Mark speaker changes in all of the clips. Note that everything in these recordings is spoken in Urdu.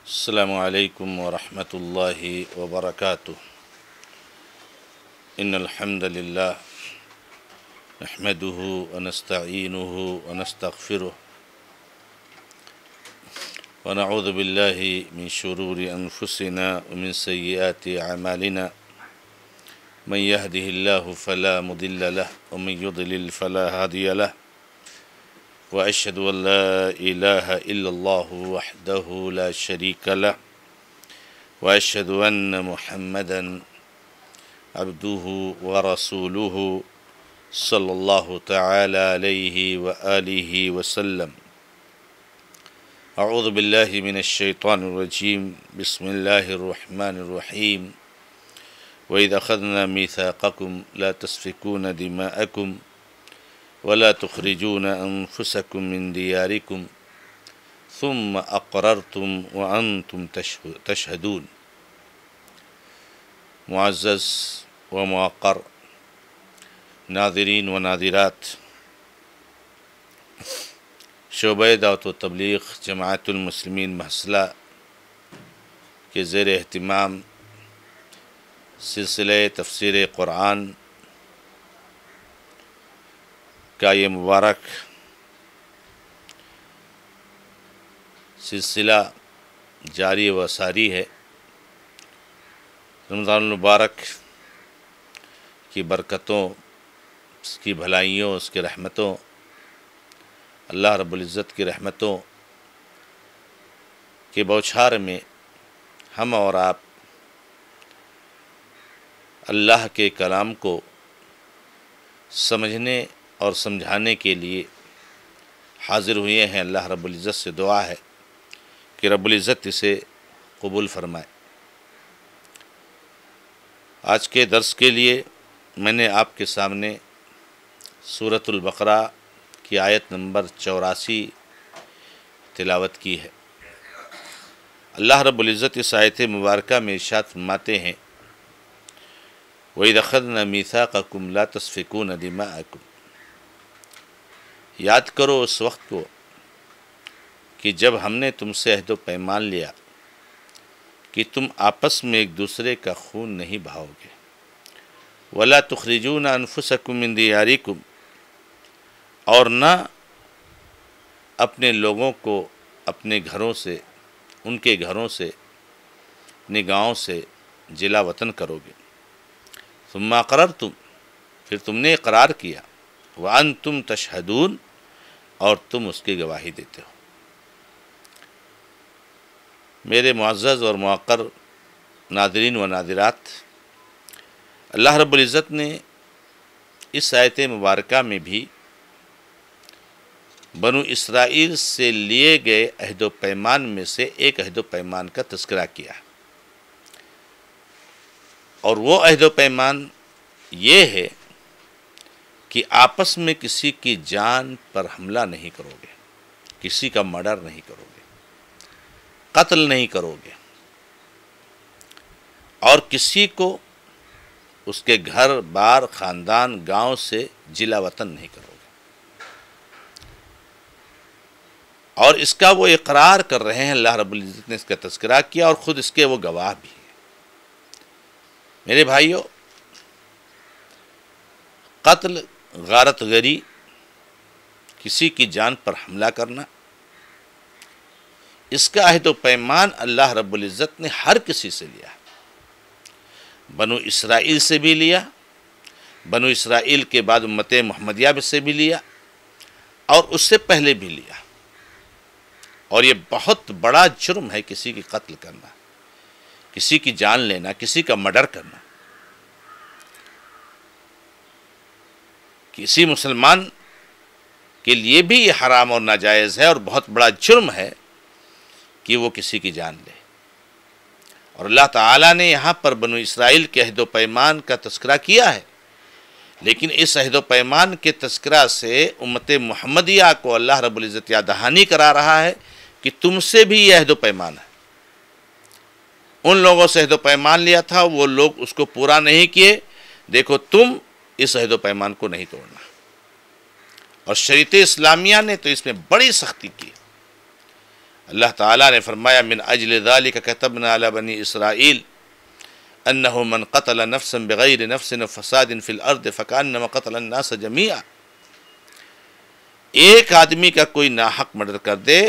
Speaker 1: السلام عليكم ورحمة الله وبركاته. إن الحمد لله نحمده ونستعينه ونستغفره ونعوذ بالله من شرور أنفسنا ومن سيئات أعمالنا. من يهده الله فلا مضل له ومن يضلل فلا هادي له. وأشهد أن لا إله إلا الله وحده لا شريك له وأشهد أن محمدا عبده ورسوله صلى الله تعالى عليه وآله وسلم. أعوذ بالله من الشيطان الرجيم. بسم الله الرحمن الرحيم. وإذ أخذنا ميثاقكم لا تسفكون دماءكم ولا تخرجون أنفسكم من دياركم ثم أقررتم وأنتم تشهدون. معزز و موقر ناظرین و ناظرات، شعبہ دعوت و تبلیغ جماعت المسلمین محصلہ کے زیر اہتمام سلسلہ تفسیر قرآن کا یہ مبارک سلسلہ جاری و ساری ہے. رمضان المبارک کی برکتوں، اس کی بھلائیوں، اس کی رحمتوں، اللہ رب العزت کی رحمتوں کے بوچھار میں ہم اور آپ اللہ کے کلام کو سمجھنے اور سمجھانے کے لیے حاضر ہوئے ہیں. اللہ رب العزت سے دعا ہے کہ رب العزت اسے قبول فرمائے. آج کے درس کے لیے میں نے آپ کے سامنے سورۃ البقرہ کی آیت نمبر 84 تلاوت کی ہے. اللہ رب العزت اس آیت مبارکہ میں ارشاد فرماتے ہیں وَإِذْ أَخَذْنَا مِيثَاقَكُمْ لَا تَسْفِكُونَ دِمَاءَكُمْ. یاد کرو اس وقت کو کہ جب ہم نے تم سے عہد و پیمان لیا کہ تم آپس میں ایک دوسرے کا خون نہیں بہاؤ گے. وَلَا تُخْرِجُونَ أَنفُسَكُم مِّن دِيَارِكُمْ، اور نہ اپنے لوگوں کو اپنے گھروں سے، ان کے گھروں سے، اپنے گاؤں سے جلا وطن کرو گے. ثُمَّ أَقْرَرْتُمْ، پھر تم نے اقرار کیا. وَأَنْتُمْ تَشْهَدُونَ، اور تم اس کی گواہی دیتے ہو. میرے معزز اور موقر ناظرین و ناظرات، اللہ رب العزت نے اس آیت مبارکہ میں بھی بنو اسرائیل سے لیے گئے عہد و پیمان میں سے ایک عہد و پیمان کا تذکرہ کیا. اور وہ عہد و پیمان یہ ہے کہ آپس میں کسی کی جان پر حملہ نہیں کرو گے، کسی کا مرڈر نہیں کرو گے، قتل نہیں کرو گے، اور کسی کو اس کے گھر بار خاندان گاؤں سے جلا وطن نہیں کرو گے. اور اس کا وہ اقرار کر رہے ہیں. اللہ رب العزت نے اس کا تذکرہ کیا اور خود اس کے وہ گواہ بھی ہیں. میرے بھائیوں، قتل، غارت گری، کسی کی جان پر حملہ کرنا، اس کا عہد و پیمان اللہ رب العزت نے ہر کسی سے لیا. بنو اسرائیل سے بھی لیا، بنو اسرائیل کے بعد امت محمدیہ سے بھی لیا، اور اس سے پہلے بھی لیا. اور یہ بہت بڑا جرم ہے کسی کی قتل کرنا، کسی کی جان لینا، کسی کا مرڈر کرنا. کسی مسلمان کے لیے بھی یہ حرام اور ناجائز ہے اور بہت بڑا جرم ہے کہ وہ کسی کی جان لے. اور اللہ تعالیٰ نے یہاں پر بنو اسرائیل کے عہد و پیمان کا تذکرہ کیا ہے، لیکن اس عہد و پیمان کے تذکرہ سے امت محمدیہ کو اللہ رب العزت یاد دہانی کرا رہا ہے کہ تم سے بھی یہ عہد و پیمان ہے. ان لوگوں سے عہد و پیمان لیا تھا، وہ لوگ اس کو پورا نہیں کیے. دیکھو تم اس عہد و پیمان کو نہیں توڑنا. اور شریعت اسلامیہ نے تو اس میں بڑی سختی کی. اللہ تعالیٰ نے فرمایا من اجل ذالک کتبنا علی بنی اسرائیل انہ من قتل نفسا بغیر نفس فساد فی الارض فکانما قتل الناس جمیعا، ایک آدمی کا کوئی ناحق مرڈر کر دے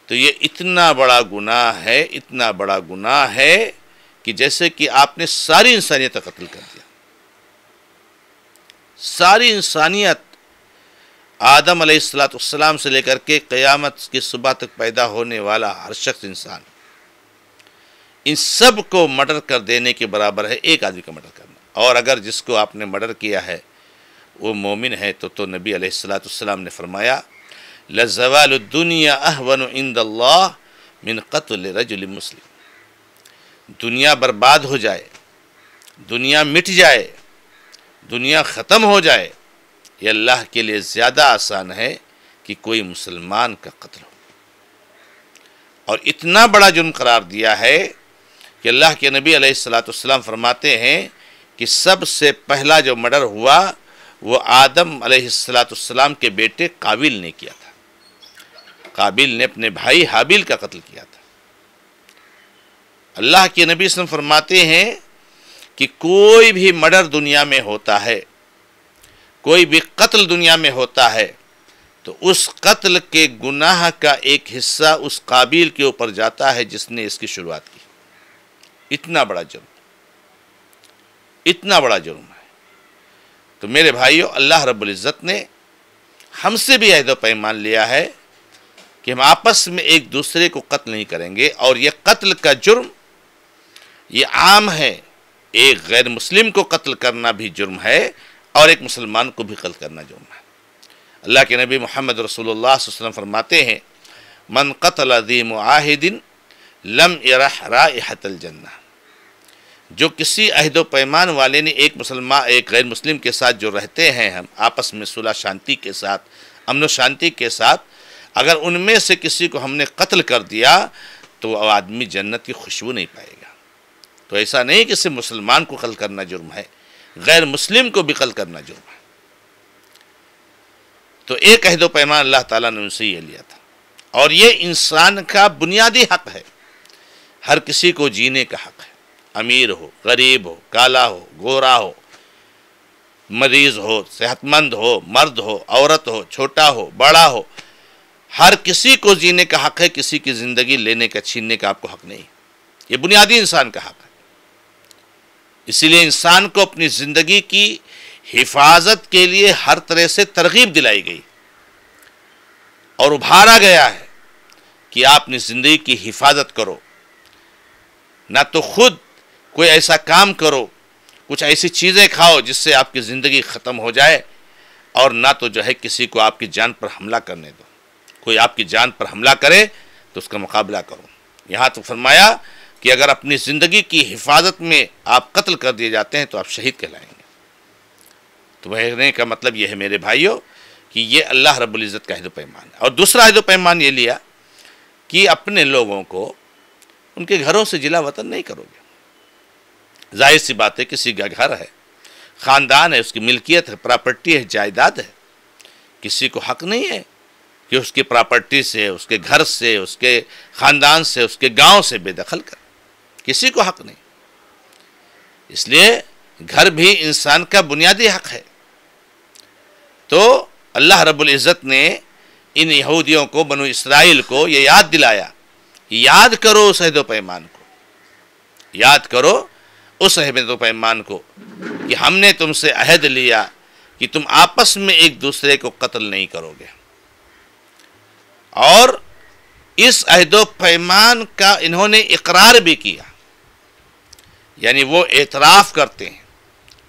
Speaker 1: تو یہ اتنا بڑا گناہ ہے، اتنا بڑا گناہ ہے کہ جیسے کہ آپ نے ساری انسانیت کا قتل کر دیا۔ ساری انسانیت آدم علیہ السلام سے لے کر کے قیامت کی صبح تک پیدا ہونے والا ہر شخص انسان، ان سب کو مرڈر کر دینے کے برابر ہے ایک آدمی کا مرڈر کرنا۔ اور اگر جس کو آپ نے مرڈر کیا ہے وہ مومن ہے تو نبی علیہ السلام نے فرمایا لَزَوَالُ الدُّنْيَا أَهْوَنُ عِنْدَ اللَّهِ مِنْ قَتْلِ رَجُلٍ مُسْلِمٍ، دنیا برباد ہو جائے، دنیا مٹ جائے، دنیا ختم ہو جائے، یہ اللہ کے لیے زیادہ آسان ہے کہ کوئی مسلمان کا قتل ہو۔ اور اتنا بڑا جرم قرار دیا ہے کہ اللہ کے نبی علیہ السلام فرماتے ہیں کہ سب سے پہلا جو مرڈر ہوا وہ آدم علیہ السلام کے بیٹے قابیل نے کیا تھا۔ قابیل نے اپنے بھائی حابیل کا قتل کیا تھا۔ اللہ کے نبی صلی اللہ علیہ وسلم فرماتے ہیں کہ کوئی بھی مرڈر دنیا میں ہوتا ہے، کوئی بھی قتل دنیا میں ہوتا ہے تو اس قتل کے گناہ کا ایک حصہ اس قابیل کے اوپر جاتا ہے جس نے اس کی شروعات کی۔ اتنا بڑا جرم، اتنا بڑا جرم ہے۔ تو میرے بھائیو، اللہ رب العزت نے ہم سے بھی عہد و پیمان لیا ہے کہ ہم آپس میں ایک دوسرے کو قتل نہیں کریں گے، اور یہ قتل کا جرم یہ عام ہے، ایک غیر مسلم کو قتل کرنا بھی جرم ہے اور ایک مسلمان کو بھی قتل کرنا جرم ہے۔ اللہ کے نبی محمد رسول اللہ صلی اللہ علیہ وسلم فرماتے ہیں من قتل ذی معاہد لم یرح رائحۃ الجنہ، جو کسی عہد و پیمان والے نے ایک غیر مسلم کے ساتھ جو رہتے ہیں ہم آپس میں صلح شانتی کے ساتھ، امن و شانتی کے ساتھ، اگر ان میں سے کسی کو ہم نے قتل کر دیا تو وہ آدمی جنت کی خوشبو نہیں پائے گا۔ تو ایسا نہیں کہ صرف مسلمان کو قتل کرنا جرم ہے، غیر مسلم کو بھی قتل کرنا جرم ہے۔ تو ایک عہد و پیمان اللہ تعالیٰ نے ان سے یہ لیا تھا، اور یہ انسان کا بنیادی حق ہے۔ ہر کسی کو جینے کا حق ہے، امیر ہو، غریب ہو، کالا ہو، گورا ہو، مریض ہو، صحت مند ہو، مرد ہو، عورت ہو، چھوٹا ہو، بڑا ہو، ہر کسی کو جینے کا حق ہے۔ کسی کی زندگی لینے کا، چھیننے کا آپ کو حق نہیں۔ یہ بنیادی انسان کا حق ہے۔ اسی لیے انسان کو اپنی زندگی کی حفاظت کے لیے ہر طرح سے ترغیب دلائی گئی اور ابھارا گیا ہے کہ آپ اپنی زندگی کی حفاظت کرو، نہ تو خود کوئی ایسا کام کرو، کچھ ایسی چیزیں کھاؤ جس سے آپ کی زندگی ختم ہو جائے، اور نہ تو جو ہے کسی کو آپ کی جان پر حملہ کرنے دو۔ کوئی آپ کی جان پر حملہ کرے تو اس کا مقابلہ کرو۔ یہاں تو فرمایا کہ اگر اپنی زندگی کی حفاظت میں آپ قتل کر دیے جاتے ہیں تو آپ شہید کہلائیں گے۔ تو کہنے کا مطلب یہ ہے میرے بھائیوں کہ یہ اللہ رب العزت کا عہد و پیمان ہے۔ اور دوسرا عہد و پیمان یہ لیا کہ اپنے لوگوں کو ان کے گھروں سے جلا وطن نہیں کرو گے۔ ظاہر سی بات ہے، کسی کا گھر ہے، خاندان ہے، اس کی ملکیت ہے، پراپرٹی ہے، جائیداد ہے، کسی کو حق نہیں ہے کہ اس کی پراپرٹی سے، اس کے گھر سے، اس کے خاندان سے، اس کے گاؤں سے بے دخل کرے، کسی کو حق نہیں۔ اس لیے گھر بھی انسان کا بنیادی حق ہے۔ تو اللہ رب العزت نے ان یہودیوں کو، بنو اسرائیل کو یہ یاد دلایا، یاد کرو اس عہد و پیمان کو، یاد کرو اس عہد و پیمان کو کہ ہم نے تم سے عہد لیا کہ تم آپس میں ایک دوسرے کو قتل نہیں کرو گے۔ اور اس عہد و پیمان کا انہوں نے اقرار بھی کیا، یعنی وہ اعتراف کرتے ہیں،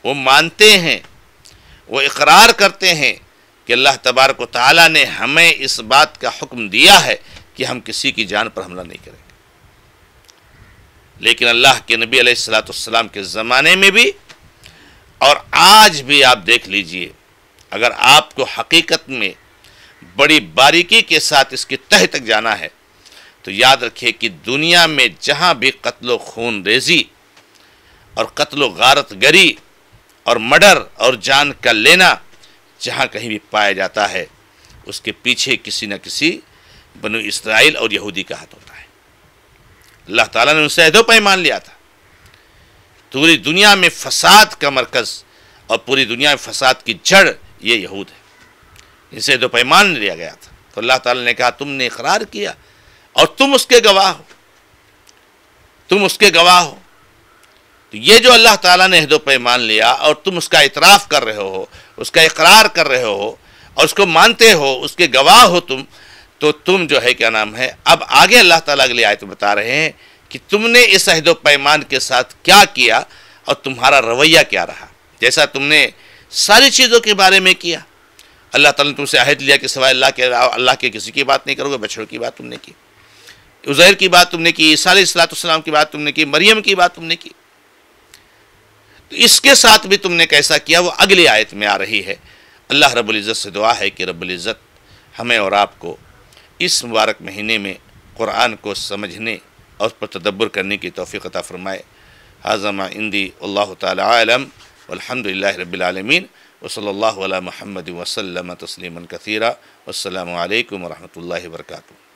Speaker 1: وہ مانتے ہیں، وہ اقرار کرتے ہیں کہ اللہ تبارک و تعالیٰ نے ہمیں اس بات کا حکم دیا ہے کہ ہم کسی کی جان پر حملہ نہیں کریں گے۔ لیکن اللہ کے نبی علیہ السلام کے زمانے میں بھی اور آج بھی آپ دیکھ لیجئے، اگر آپ کو حقیقت میں بڑی باریکی کے ساتھ اس کی تہ تک جانا ہے تو یاد رکھیے کہ دنیا میں جہاں بھی قتل و خون ریزی اور قتل و غارت گری اور مرڈر اور جان کا لینا جہاں کہیں بھی پایا جاتا ہے، اس کے پیچھے کسی نہ کسی بنو اسرائیل اور یہودی کا ہاتھ ہوتا ہے۔ اللہ تعالیٰ نے ان سے عہد و پیمان لیا تھا، پوری دنیا میں فساد کا مرکز اور پوری دنیا میں فساد کی جڑ یہ یہود ہے، ان سے عہد و پیمان لیا گیا تھا۔ تو اللہ تعالیٰ نے کہا تم نے اقرار کیا اور تم اس کے گواہ ہو، تم اس کے گواہ ہو۔ تو یہ جو اللہ تعالیٰ نے عہد و پیمان لیا اور تم اس کا اعتراف کر رہے ہو، اس کا اقرار کر رہے ہو اور اس کو مانتے ہو، اس کے گواہ ہو تم، تو تم جو ہے کیا نام ہے، اب آگے اللہ تعالیٰ اگلی آیت میں بتا رہے ہیں کہ تم نے اس عہد و پیمان کے ساتھ کیا کیا اور تمہارا رویہ کیا رہا۔ جیسا تم نے ساری چیزوں کے بارے میں کیا، اللہ تعالیٰ نے تم سے عہد لیا کہ سوائے اللہ کے کسی کی بات نہیں کرو گے، بچڑوں کی بات تم نے کی، عزیر کی بات تم نے کی، عیسیٰ علیہ السلام کی بات تم نے کی، مریم کی بات تم نے کی۔ تو اس کے ساتھ بھی تم نے کیسا کیا وہ اگلی آیت میں آ رہی ہے۔ اللہ رب العزت سے دعا ہے کہ رب العزت ہمیں اور آپ کو اس مبارک مہینے میں قرآن کو سمجھنے اور اس پر تدبر کرنے کی توفیق عطا فرمائے۔ ھذا ما عندی واللہ تعالی عالم والحمد للہ رب العالمین وصلی اللہ علی محمد وسلم تسلیما کثیرا والسلام علیکم ورحمۃ اللہ وبرکاتہ۔